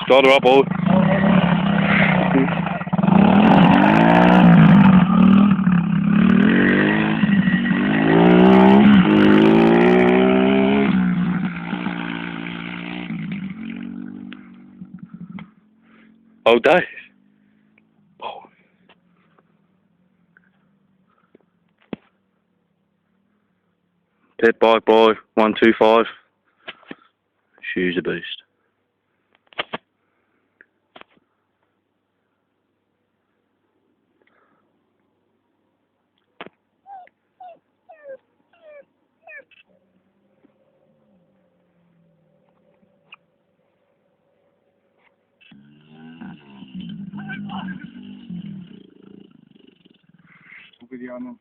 Start her up, boy. Oh, Dave. Oh. Pit bike boy, 125. She's a beast. Video on.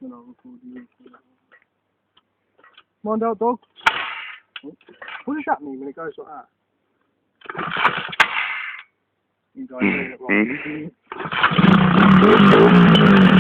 Then I'll record you. Mind out, dog. What does that mean when it goes like that? You guys doing it wrong.